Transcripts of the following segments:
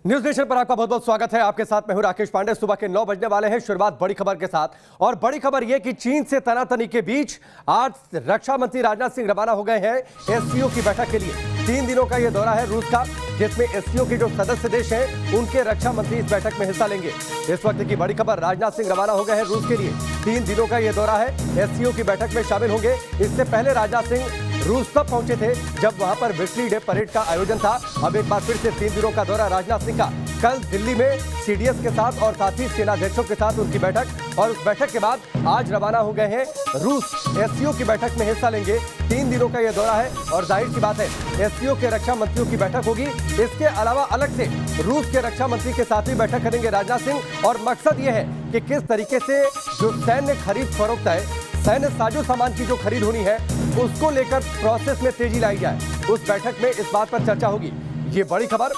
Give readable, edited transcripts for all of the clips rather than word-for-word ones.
News nation पर आपका बहुत बहुत स्वागत है। आपके साथ मैं हूं राकेश पांडे। सुबह के 9 बजने वाले हैं। शुरुआत बड़ी खबर के साथ, और बड़ी खबर यह कि चीन से तनातनी के बीच आज रक्षा मंत्री राजनाथ सिंह रवाना हो गए हैं एससीओ की बैठक के लिए। 3 दिनों का यह दौरा है रूस का, जिसमें एससीओ के जो सदस्य देश हैं उनके रक्षा मंत्री इस बैठक में हिस्सा लेंगे। इस वक्त की बड़ी खबर, राजनाथ सिंह रवाना हो गए हैं रूस के लिए। 3 दिनों का यह दौरा है, एससीओ की बैठक में शामिल होंगे। इससे पहले राजनाथ सिंह रूस तब पहुंचे थे जब वहां पर विक्ट्री डे परेड का आयोजन था। अब एक बार फिर से 3 दिनों का दौरा राजनाथ सिंह का। कल दिल्ली में सीडीएस के साथ और साथ ही सेनाध्यक्षों के साथ उनकी बैठक, और उस बैठक के बाद आज रवाना हो गए हैं रूस। एससीओ की बैठक में हिस्सा लेंगे। 3 दिनों का यह दौरा है और जाहिर सी बात है एससीओ के रक्षा मंत्रियों की बैठक होगी। इसके अलावा अलग से रूस के रक्षा मंत्री के साथ भी बैठक करेंगे राजनाथ सिंह। और मकसद यह है कि किस तरीके से जो सैन्य खरीद फरोख्त है, सैन्य साजो सामान की जो खरीद होनी है, उसको लेकर प्रोसेस में तेजी लाई जाए। उस बैठक में इस बात पर चर्चा होगी। ये बड़ी खबर,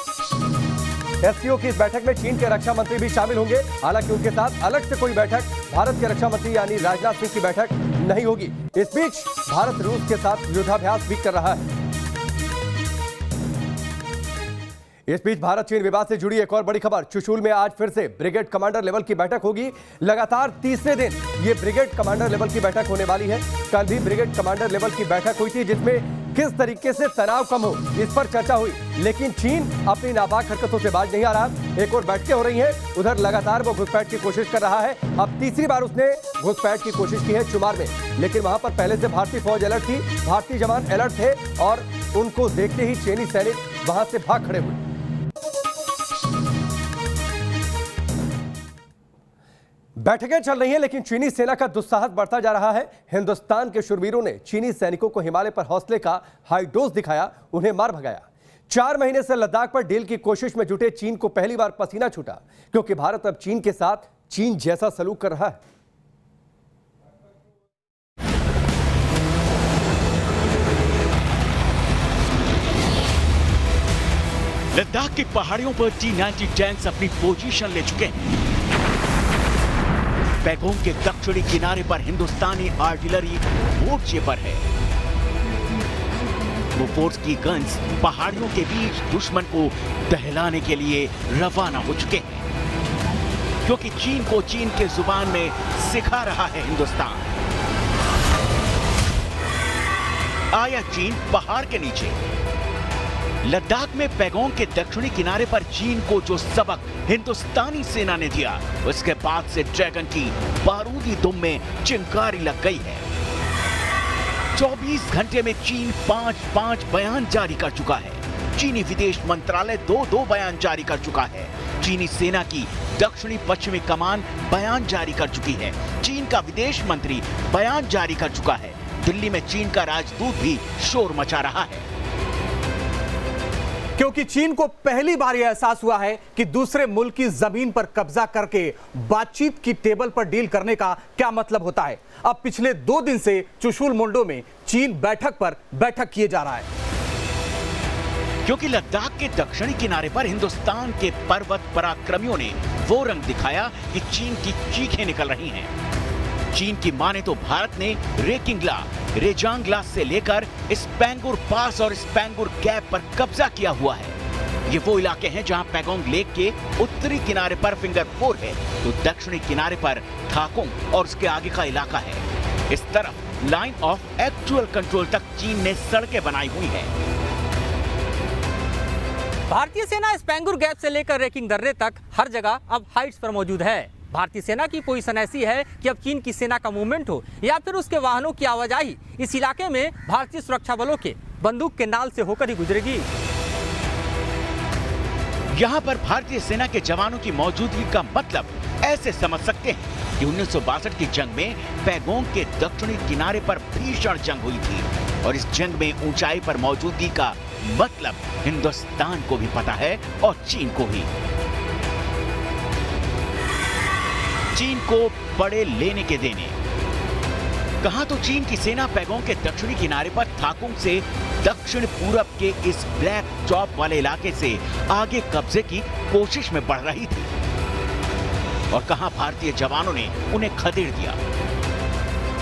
एससीओ की इस बैठक में चीन के रक्षा मंत्री भी शामिल होंगे। हालांकि उनके साथ अलग से कोई बैठक भारत के रक्षा मंत्री यानी राजनाथ सिंह की बैठक नहीं होगी। इस बीच भारत रूस के साथ युद्धाभ्यास भी कर रहा है। इस बीच भारत चीन विवाद से जुड़ी एक और बड़ी खबर, चुशूल में आज फिर से ब्रिगेड कमांडर लेवल की बैठक होगी। लगातार तीसरे दिन ये ब्रिगेड कमांडर लेवल की बैठक होने वाली है। कल भी ब्रिगेड कमांडर लेवल की बैठक हुई थी, जिसमें किस तरीके से तनाव कम हो इस पर चर्चा हुई। लेकिन चीन अपनी नापाक हरकतों से बाज नहीं आ रहा। एक और बैठकें हो रही हैं, उधर लगातार वो घुसपैठ की कोशिश कर रहा है। अब तीसरी बार उसने घुसपैठ की कोशिश की है चुमार में, लेकिन वहां पर पहले से भारतीय फौज अलर्ट थी, भारतीय जवान अलर्ट थे, और उनको देखते ही चीनी सैनिक वहां से भाग खड़े हुए। बैठकें चल रही हैं, लेकिन चीनी सेना का दुस्साहस बढ़ता जा रहा है। हिंदुस्तान के शूरवीरों ने चीनी सैनिकों को हिमालय पर हौसले का हाई डोज दिखाया, उन्हें मार भगाया। 4 महीने से लद्दाख पर डील की कोशिश में जुटे चीन को पहली बार पसीना छूटा, क्योंकि भारत अब चीन के साथ चीन जैसा सलूक कर रहा है। लद्दाख की पहाड़ियों पर T-90 टैंक्स अपनी पोजीशन ले चुके हैं। पैगोंग के दक्षिणी किनारे पर हिंदुस्तानी आर्टिलरी मोर्चे पर है। बोफोर्स की गन्स पहाड़ियों के बीच दुश्मन को दहलाने के लिए रवाना हो चुके हैं, क्योंकि चीन को चीन के जुबान में सिखा रहा है हिंदुस्तान। आया चीन पहाड़ के नीचे। लद्दाख में पैगोंग के दक्षिणी किनारे पर चीन को जो सबक हिंदुस्तानी सेना ने दिया, उसके बाद से ड्रैगन की बारूदी दुम में चिंगारी लग गई है। 24 घंटे में चीन 5 बयान जारी कर चुका है। चीनी विदेश मंत्रालय 2 बयान जारी कर चुका है। चीनी सेना की दक्षिणी पश्चिमी कमान बयान जारी कर चुकी है। चीन का विदेश मंत्री बयान जारी कर चुका है। दिल्ली में चीन का राजदूत भी शोर मचा रहा है, क्योंकि चीन को पहली बार यह एहसास हुआ है कि दूसरे मुल्क की जमीन पर कब्जा करके बातचीत की टेबल पर डील करने का क्या मतलब होता है। अब पिछले 2 दिन से चुशूल मुंडो में चीन बैठक पर बैठक किए जा रहा है, क्योंकि लद्दाख के दक्षिणी किनारे पर हिंदुस्तान के पर्वत पराक्रमियों ने वो रंग दिखाया कि चीन की चीखें निकल रही हैं। चीन की माने तो भारत ने रेकिंगला, रेजांगला से लेकर स्पैंगुर पास और स्पैंगुर गैप पर कब्जा किया हुआ है। ये वो इलाके हैं जहां पैगोंग लेक के उत्तरी किनारे पर फिंगर 4 है, तो दक्षिणी किनारे पर थाकोंग और उसके आगे का इलाका है। इस तरफ लाइन ऑफ एक्चुअल कंट्रोल तक चीन ने सड़कें बनाई हुई है। भारतीय सेना स्पैंगुर गैप से लेकर रेकिंग दर्रे तक हर जगह अब हाइट्स पर मौजूद है। भारतीय सेना की पोजीशन ऐसी है कि अब चीन की सेना का मूवमेंट हो या फिर उसके वाहनों की आवाजाही इस इलाके में भारतीय सुरक्षा बलों के बंदूक के नाल से होकर ही गुजरेगी। यहाँ पर भारतीय सेना के जवानों की मौजूदगी का मतलब ऐसे समझ सकते हैं कि 1962 की जंग में पैगोंग के दक्षिणी किनारे पर भीषण जंग हुई थी, और इस जंग में ऊंचाई पर मौजूदगी का मतलब हिंदुस्तान को भी पता है और चीन को भी। चीन को बड़े लेने के देने। कहां तो चीन की सेना पैगोंग के दक्षिणी किनारे पर थाकुंग से दक्षिण पूरब के इस ब्लैक टॉप वाले इलाके से आगे कब्जे की कोशिश में बढ़ रही थी, और कहां भारतीय जवानों ने उन्हें खदेड़ दिया,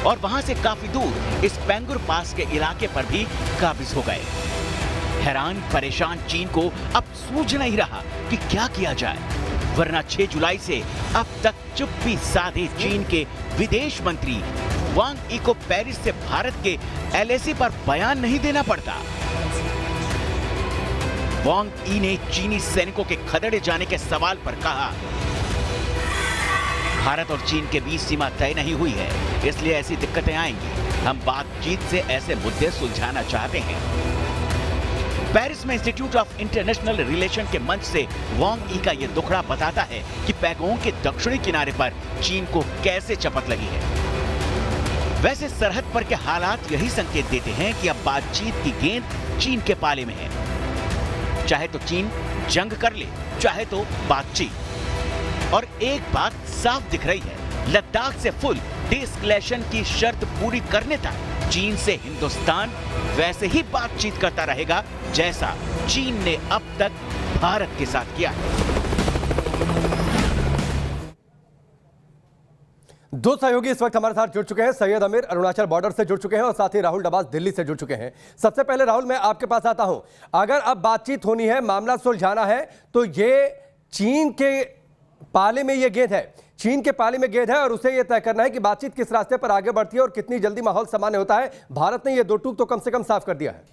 और वहां से काफी दूर इस पैंगुर पास के इलाके पर भी काबिज हो गए। हैरान परेशान चीन को अब सूझ नहीं रहा कि क्या किया जाए, वरना 6 जुलाई से अब तक चुप्पी साधे चीन के विदेश मंत्री वांग ई को पेरिस से भारत के एलएसी पर बयान नहीं देना पड़ता। वांग ई ने चीनी सैनिकों के खदेड़े जाने के सवाल पर कहा, भारत और चीन के बीच सीमा तय नहीं हुई है, इसलिए ऐसी दिक्कतें आएंगी। हम बातचीत से ऐसे मुद्दे सुलझाना चाहते हैं। पेरिस में इंस्टीट्यूट ऑफ इंटरनेशनल रिलेशन के मंच से वांग ई का यह दुखड़ा बताता है कि पैगोंग के दक्षिणी किनारे पर चीन को कैसे चपत लगी है। वैसे सरहद पर के हालात यही संकेत देते हैं कि अब बातचीत की गेंद चीन के पाले में है। चाहे तो चीन जंग कर ले, चाहे तो बातचीत। और एक बात साफ दिख रही है, लद्दाख से फुल डिएस्केलेशन की शर्त पूरी करने तक चीन से हिंदुस्तान वैसे ही बातचीत करता रहेगा जैसा चीन ने अब तक भारत के साथ किया है। दो सहयोगी इस वक्त हमारे साथ जुड़ चुके हैं। सैयद अमीर अरुणाचल बॉर्डर से जुड़ चुके हैं और साथ ही राहुल डबास दिल्ली से जुड़ चुके हैं। सबसे पहले राहुल, मैं आपके पास आता हूं। अगर अब बातचीत होनी है, मामला सुलझाना है, तो ये चीन के पाले में ये गेंद है, चीन के पाले में गेंद है और उसे यह तय करना है कि बातचीत किस रास्ते पर आगे बढ़ती है और कितनी जल्दी माहौल सामान्य होता है। भारत ने यह दो टूक तो कम से कम साफ कर दिया है।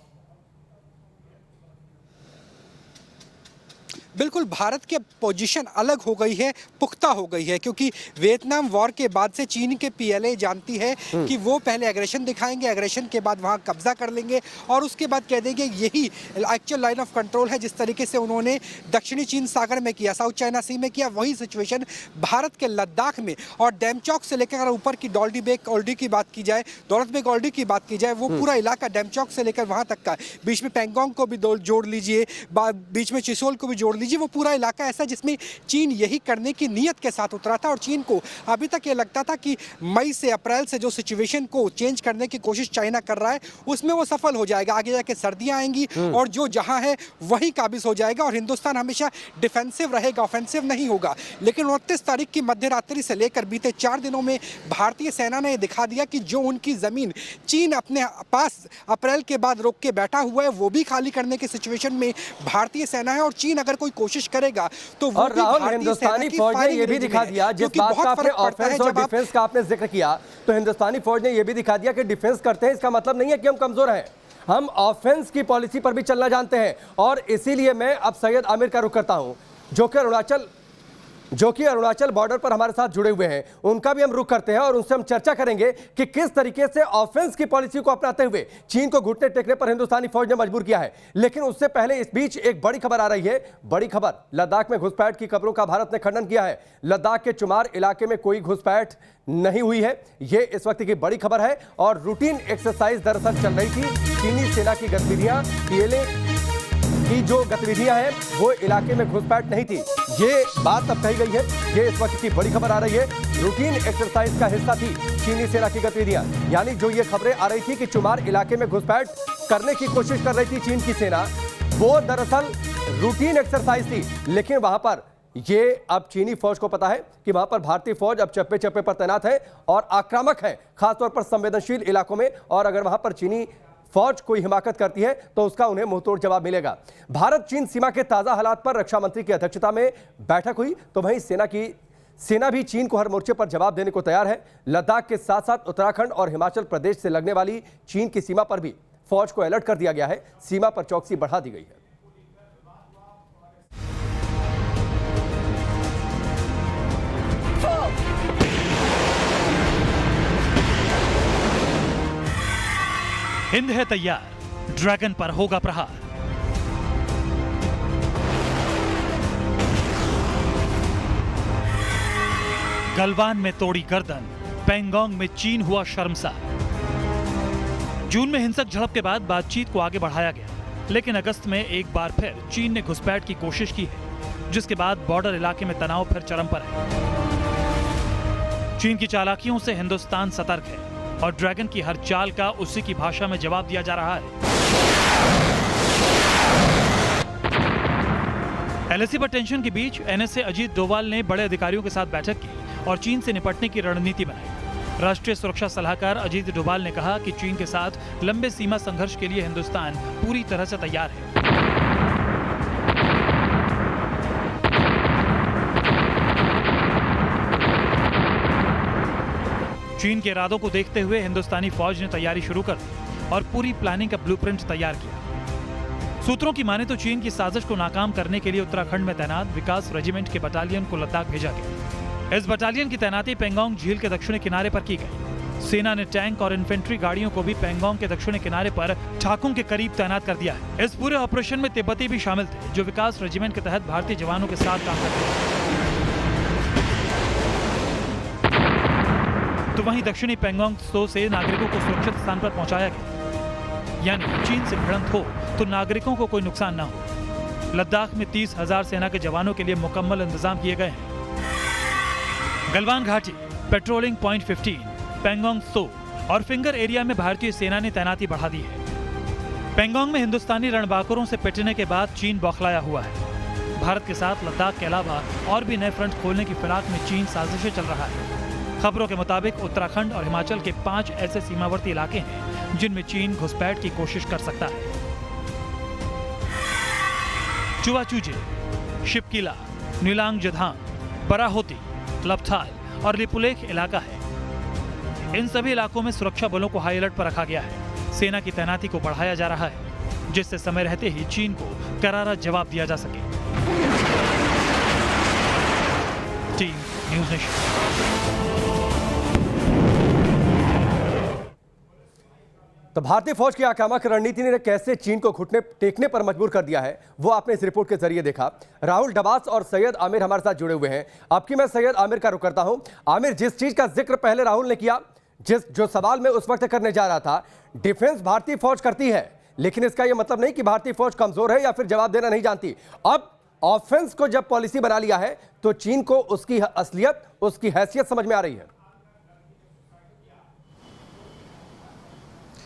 बिल्कुल, भारत की पोजीशन अलग हो गई है, पुख्ता हो गई है, क्योंकि वियतनाम वॉर के बाद से चीन के पीएलए जानती है कि वो पहले एग्रेशन दिखाएंगे, एग्रेशन के बाद वहां कब्जा कर लेंगे और उसके बाद कह देंगे यही एक्चुअल लाइन ऑफ कंट्रोल है। जिस तरीके से उन्होंने दक्षिणी चीन सागर में किया, साउथ चाइना सी में किया, वही सिचुएशन भारत के लद्दाख में और डेमचौक से लेकर ऊपर की डॉल्डी बेग ओल्डी की बात की जाए, दौलत बेग ओल्डी की बात की जाए, वो पूरा इलाका डेमचौक से लेकर वहां तक का, बीच में पैंगोंग को भी जोड़ लीजिए, बीच में चिसोल को भी जोड़ लीजिए, वो पूरा इलाका ऐसा जिसमें चीन यही करने की नीयत के साथ उतरा था। और चीन को अभी तक ये लगता था कि मई से अप्रैल से जो सिचुएशन को चेंज करने की कोशिश चाइना कर रहा है उसमें वो सफल हो जाएगा। आगे जाके सर्दियां आएंगी और जो जहां है वही काबिज हो जाएगा और हिंदुस्तान हमेशा डिफेंसिव रहेगा, ऑफेंसिव नहीं होगा। लेकिन 29 तारीख की मध्यरात्रि से लेकर बीते 4 दिनों में भारतीय सेना ने दिखा दिया कि जो उनकी जमीन चीन अपने पास अप्रैल के बाद रोक के बैठा हुआ है वो भी खाली करने की सिचुएशन में भारतीय सेना है। और चीन अगर कोई कोशिश करेगा तो वो और राहुल, हिंदुस्तानी फौज ने यह भी दिखा दिया, जिस बात का आपने ऑफेंस और डिफेंस का आपने जिक्र किया, तो हिंदुस्तानी फौज ने यह भी दिखा दिया कि डिफेंस करते हैं इसका मतलब नहीं है कि हम कमजोर हैं, हम ऑफेंस की पॉलिसी पर भी चलना जानते हैं। और इसीलिए मैं अब सैयद आमिर का रुख करता हूं, जो कि अरुणाचल बॉर्डर पर हमारे साथ जुड़े हुए हैं, उनका भी हम रुख करते हैं और उनसे हम चर्चा करेंगे कि किस तरीके से ऑफेंस की पॉलिसी को अपनाते हुए चीन को घुटने टेकने पर हिंदुस्तानी फौज ने मजबूर किया है। लेकिन उससे पहले इस बीच एक बड़ी खबर आ रही है। बड़ी खबर, लद्दाख में घुसपैठ की खबरों का भारत ने खंडन किया है। लद्दाख के चुमार इलाके में कोई घुसपैठ नहीं हुई है, यह इस वक्त की बड़ी खबर है। और रूटीन एक्सरसाइज दरअसल चल रही थी। चीनी सेना की गतिविधियां, पीएलए की जो गतिविधियां हैं वो इलाके में घुसपैठ नहीं थी, ये बात अब कही गई है। ये इस वक्त की बड़ी खबर आ रही है। रूटीन एक्सरसाइज का हिस्सा थी चीनी सेना की गतिविधियां, यानी जो ये खबरें आ रही थी कि चुमार इलाके में घुसपैठ करने की कोशिश कर रही थी चीन की सेना, वो दरअसल रूटीन एक्सरसाइज थी। लेकिन वहां पर ये अब चीनी फौज को पता है कि वहां पर भारतीय फौज अब चप्पे चप्पे पर तैनात है और आक्रामक है, खासतौर पर संवेदनशील इलाकों में। और अगर वहां पर चीनी फौज कोई हिमाकत करती है तो उसका उन्हें मुंहतोड़ जवाब मिलेगा। भारत चीन सीमा के ताजा हालात पर रक्षा मंत्री की अध्यक्षता में बैठक हुई, तो वहीं सेना भी चीन को हर मोर्चे पर जवाब देने को तैयार है। लद्दाख के साथ साथ उत्तराखंड और हिमाचल प्रदेश से लगने वाली चीन की सीमा पर भी फौज को अलर्ट कर दिया गया है, सीमा पर चौकसी बढ़ा दी गई है। हिंद है तैयार, ड्रैगन पर होगा प्रहार। गलवान में तोड़ी गर्दन, पैंगोंग में चीन हुआ शर्मसार। जून में हिंसक झड़प के बाद बातचीत को आगे बढ़ाया गया, लेकिन अगस्त में एक बार फिर चीन ने घुसपैठ की कोशिश की है, जिसके बाद बॉर्डर इलाके में तनाव फिर चरम पर है। चीन की चालाकियों से हिंदुस्तान सतर्क है और ड्रैगन की हर चाल का उसी की भाषा में जवाब दिया जा रहा है। एलएसी पर टेंशन के बीच एनएसए अजीत डोवाल ने बड़े अधिकारियों के साथ बैठक की और चीन से निपटने की रणनीति बनाई। राष्ट्रीय सुरक्षा सलाहकार अजीत डोवाल ने कहा कि चीन के साथ लंबे सीमा संघर्ष के लिए हिंदुस्तान पूरी तरह से तैयार है। चीन के इरादों को देखते हुए हिंदुस्तानी फौज ने तैयारी शुरू कर दी और पूरी प्लानिंग का ब्लूप्रिंट तैयार किया। सूत्रों की माने तो चीन की साजिश को नाकाम करने के लिए उत्तराखंड में तैनात विकास रेजिमेंट के बटालियन को लद्दाख भेजा गया। इस बटालियन की तैनाती पेंगोंग झील के दक्षिणी किनारे पर की गई। सेना ने टैंक और इन्फेंट्री गाड़ियों को भी पेंगोंग के दक्षिणी किनारे पर ठाकुंग के करीब तैनात कर दिया है। इस पूरे ऑपरेशन में तिब्बती भी शामिल थे, जो विकास रेजिमेंट के तहत भारतीय जवानों के साथ काम करते थे। तो वहीं दक्षिणी पेंगोंग त्सो से नागरिकों को सुरक्षित स्थान पर पहुंचाया गया, यानी चीन से भिड़ंत हो तो नागरिकों को कोई नुकसान ना हो। लद्दाख में 30,000 सेना के जवानों के लिए मुकम्मल इंतजाम किए गए हैं। गलवान घाटी, पेट्रोलिंग पॉइंट 15, पेंगोंग त्सो और फिंगर एरिया में भारतीय सेना ने तैनाती बढ़ा दी है। पेंगोंग में हिंदुस्तानी रणबांकुरों से पिटने के बाद चीन बौखलाया हुआ है। भारत के साथ लद्दाख के अलावा और भी नए फ्रंट खोलने की फिराक में चीन साजिशें चल रहा है। खबरों के मुताबिक उत्तराखंड और हिमाचल के 5 ऐसे सीमावर्ती इलाके हैं जिनमें चीन घुसपैठ की कोशिश कर सकता है। चुवाचुजे, शिपकिला, नीलांग जधांग, बराहोती, लपथाल और लिपुलेख इलाका है। इन सभी इलाकों में सुरक्षा बलों को हाई अलर्ट पर रखा गया है। सेना की तैनाती को बढ़ाया जा रहा है, जिससे समय रहते ही चीन को करारा जवाब दिया जा सके। Team news nation. तो भारतीय फौज की आक्रामक रणनीति ने कैसे चीन को घुटने टेकने पर मजबूर कर दिया है, वो आपने इस रिपोर्ट के जरिए देखा। राहुल डबास और सैयद आमिर हमारे साथ जुड़े हुए हैं। अब की मैं सैयद आमिर का रुख करता हूं। आमिर, जिस चीज का जिक्र पहले राहुल ने किया, जो सवाल मैं उस वक्त करने जा रहा था, डिफेंस भारतीय फौज करती है, लेकिन इसका यह मतलब नहीं कि भारतीय फौज कमजोर है या फिर जवाब देना नहीं जानती। अब ऑफेंस को जब पॉलिसी बना लिया है तो चीन को उसकी असलियत, उसकी हैसियत समझ में आ रही है।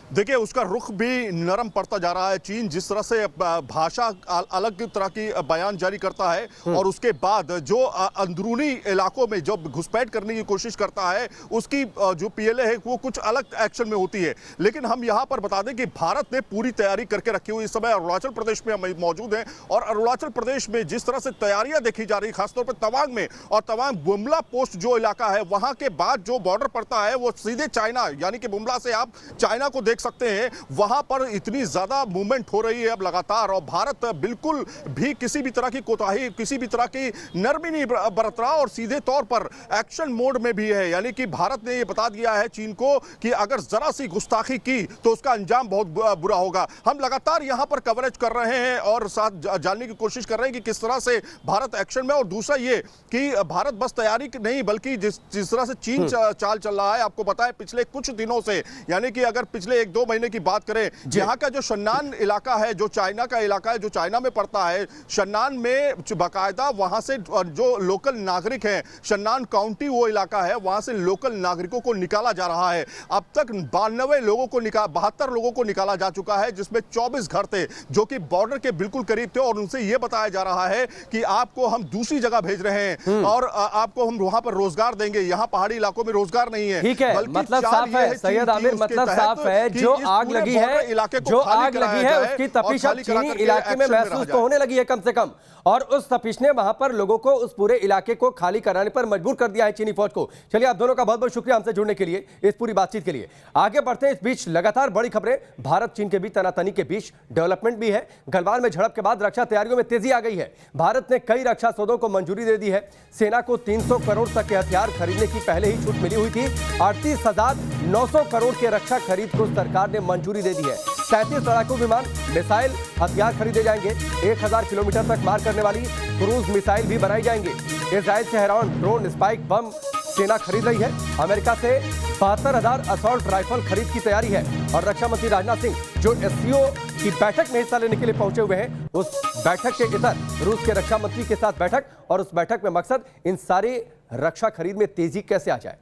देखिए, उसका रुख भी नरम पड़ता जा रहा है। चीन जिस तरह से भाषा अलग तरह की बयान जारी करता है और उसके बाद जो अंदरूनी इलाकों में जब घुसपैठ करने की कोशिश करता है, उसकी जो पीएलए है वो कुछ अलग एक्शन में होती है। लेकिन हम यहाँ पर बता दें कि भारत ने पूरी तैयारी करके रखी हुई। इस समय अरुणाचल प्रदेश में हम मौजूद हैं और अरुणाचल प्रदेश में जिस तरह से तैयारियां देखी जा रही, खासतौर पर तवांग में, और तवांग बुमला पोस्ट जो इलाका है, वहां के बाद जो बॉर्डर पड़ता है वो सीधे चाइना, यानी कि बुमला से आप चाइना को देख सकते हैं। वहां पर इतनी ज्यादा मूवमेंट हो रही है अब लगातार, और भारत बिल्कुल भी किसी भी तरह की कोताही, किसी भी तरह की नरमी नहीं बरत रहा और सीधे तौर पर एक्शन मोड में भी है। यानी कि भारत ने यह बता दिया है चीन को कि अगर जरा सी गुस्ताखी की तो उसका अंजाम बहुत बुरा होगा। हम लगातार यहां पर कवरेज कर रहे हैं और साथ जानने की कोशिश कर रहे हैं कि किस तरह से भारत एक्शन में। और दूसरा ये कि भारत बस तैयारी नहीं, बल्कि जिस तरह से चीन चाल चल रहा है, आपको पता है पिछले कुछ दिनों से, यानी कि अगर पिछले 1-2 महीने की बात करें, यहाँ का जो शन्नान इलाका है, जो चाइना का इलाका है, जो चाइना में पड़ता है, शन्नान में बाकायदा वहां से जो लोकल नागरिक हैं, शन्नान काउंटी वो इलाका है, वहां से लोकल नागरिकों को निकाला जा रहा है। अब तक 92 लोगों को 72 लोगों को निकाला जा चुका है, जिसमें 24 घर थे जो कि बॉर्डर के बिल्कुल करीब थे, और उनसे यह बताया जा रहा है कि आपको हम दूसरी जगह भेज रहे हैं और आपको हम वहां पर रोजगार देंगे। यहाँ पहाड़ी इलाकों में रोजगार नहीं है। ठीक है, मतलब साफ है सैयद आमिर, मतलब साफ है, जो आग लगी है, जो आग लगी है उसकी तपिश अब चीनी इलाके में महसूस तो होने लगी है कम से कम, और उस तपिश ने वहां पर लोगों को, उस पूरे इलाके को खाली कराने पर मजबूर कर दिया है चीनी फौज को। चलिए, आप दोनों का बहुत बहुत शुक्रिया हमसे जुड़ने के लिए, इस पूरी बातचीत के लिए। आगे बढ़ते हैं। इस बीच लगातार बड़ी खबरें भारत चीन के बीच, तनातनी के बीच डेवलपमेंट भी है। गलवान में झड़प के बाद रक्षा तैयारियों में तेजी आ गई है। भारत ने कई रक्षा सौदों को मंजूरी दे दी है। सेना को 300 करोड़ तक के हथियार खरीदने की पहले ही छूट मिली हुई थी। 38,900 करोड़ के रक्षा खरीद को सरकार ने मंजूरी दे दी है। 37 लड़ाकू विमान, मिसाइल, हथियार खरीदे जाएंगे। 1000 किलोमीटर तक मार करने वाली क्रूज मिसाइल भी बनाई जाएंगे। इजराइल से हेरॉन, ड्रोन, स्पाइक बम सेना खरीद रही है। अमेरिका से 72,000 असॉल्ट राइफल खरीद की तैयारी है। और रक्षा मंत्री राजनाथ सिंह, जो एससीओ की बैठक में हिस्सा लेने के लिए पहुंचे हुए हैं, उस बैठक के इधर रूस के रक्षा मंत्री के साथ बैठक, और उस बैठक में मकसद इन सारी रक्षा खरीद में तेजी कैसे आ जाए।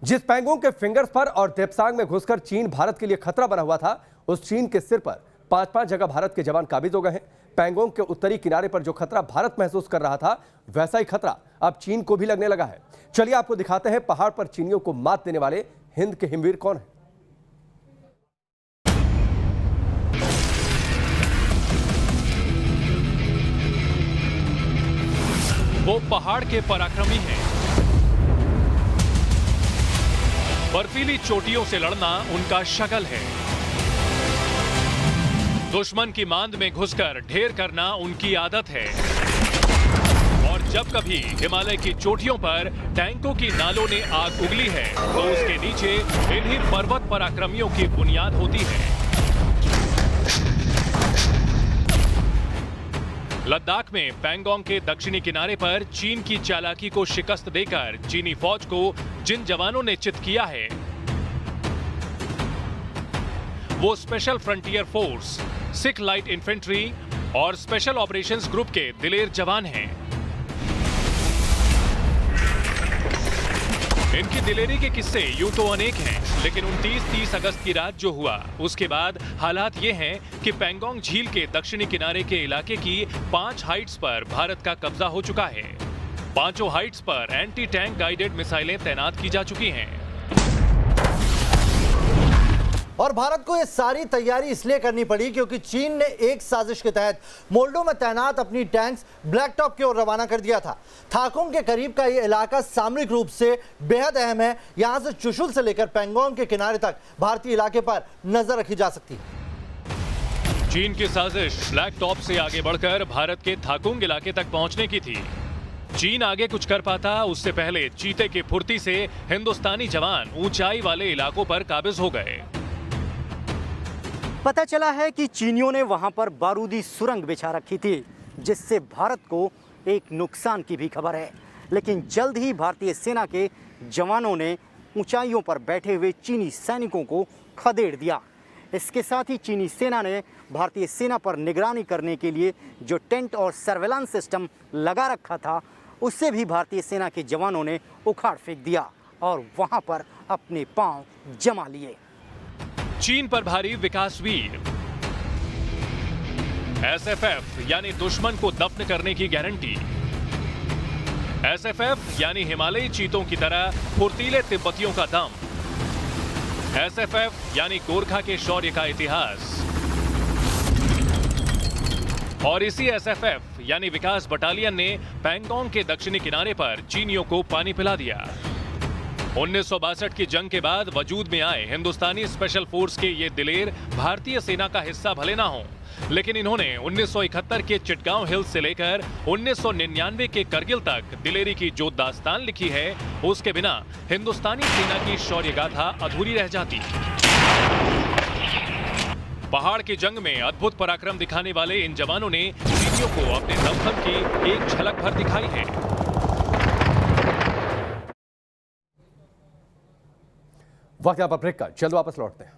जिस पेंगोंग के फिंगर्स पर और देप्सांग में घुसकर चीन भारत के लिए खतरा बना हुआ था, उस चीन के सिर पर 5-5 जगह भारत के जवान काबिज हो गए हैं। पेंगोंग के उत्तरी किनारे पर जो खतरा भारत महसूस कर रहा था, वैसा ही खतरा अब चीन को भी लगने लगा है। चलिए आपको दिखाते हैं पहाड़ पर चीनियों को मात देने वाले हिंद के हिमवीर कौन है। वो पहाड़ के पराक्रमी हैं, बर्फीली चोटियों से लड़ना उनका शक्ल है। दुश्मन की मांद में घुसकर ढेर करना उनकी आदत है। और जब कभी हिमालय की चोटियों पर टैंकों की नालों ने आग उगली है तो उसके नीचे इन्हीं पर्वत पराक्रमियों की बुनियाद होती है। लद्दाख में पैंगोंग के दक्षिणी किनारे पर चीन की चालाकी को शिकस्त देकर चीनी फौज को जिन जवानों ने चित किया है वो special frontier force, Sikh light infantry और स्पेशल ऑपरेशंस ग्रुप के दिलेर जवान हैं। इनकी दिलेरी के किस्से यूं तो अनेक हैं, लेकिन 29-30 अगस्त की रात जो हुआ उसके बाद हालात ये हैं कि पैंगोंग झील के दक्षिणी किनारे के इलाके की 5 हाइट्स पर भारत का कब्जा हो चुका है। 5 हाइट्स पर एंटी टैंक गाइडेड मिसाइलें तैनात की जा चुकी हैं। और भारत को यह सारी तैयारी इसलिए करनी पड़ी क्योंकि चीन ने एक साजिश के तहत मोल्डो में तैनात अपनी टैंक्स ब्लैक टॉप की ओर रवाना कर दिया था। थाकोंग के करीब का यह इलाका सामरिक रूप से बेहद अहम है। यहां से चुशुल से लेकर पैंगोंग के किनारे तक भारतीय इलाके पर नजर रखी जा सकती है। चीन की साजिश ब्लैक टॉप से आगे बढ़कर भारत के थाकोंग इलाके तक पहुंचने की थी। चीन आगे कुछ कर पाता उससे पहले चीते की फुर्ती से हिंदुस्तानी जवान ऊंचाई वाले इलाकों पर काबिज हो गए। पता चला है कि चीनियों ने वहां पर बारूदी सुरंग बिछा रखी थी, जिससे भारत को एक नुकसान की भी खबर है। लेकिन जल्द ही भारतीय सेना के जवानों ने ऊंचाइयों पर बैठे हुए चीनी सैनिकों को खदेड़ दिया। इसके साथ ही चीनी सेना ने भारतीय सेना पर निगरानी करने के लिए जो टेंट और सर्वेलांस सिस्टम लगा रखा था उससे भी भारतीय सेना के जवानों ने उखाड़ फेंक दिया और वहां पर अपने पांव जमा लिए। चीन पर भारी विकासवीर एसएफएफ यानी दुश्मन को दफन करने की गारंटी। एसएफएफ यानी हिमालयी चीतों की तरह फुर्तीले तिब्बतियों का दम। एसएफएफ यानी गोरखा के शौर्य का इतिहास। और इसी एसएफएफ यानी विकास बटालियन ने पैंगोंग के दक्षिणी किनारे पर चीनियों को पानी पिला दिया। 1962 की जंग के बाद वजूद में आए हिंदुस्तानी स्पेशल फोर्स के ये दिलेर भारतीय सेना का हिस्सा भले ना हो, लेकिन इन्होंने 1971 के चिटगांव हिल्स से लेकर 1999 के करगिल तक दिलेरी की जो दास्तान लिखी है उसके बिना हिंदुस्तानी सेना की शौर्य गाथा अधूरी रह जाती। पहाड़ की जंग में अद्भुत पराक्रम दिखाने वाले इन जवानों ने चीनियों को अपने दमखम की एक झलक भर दिखाई है। वक्त यहां पर ब्रेक का, जल्द वापस लौटते हैं।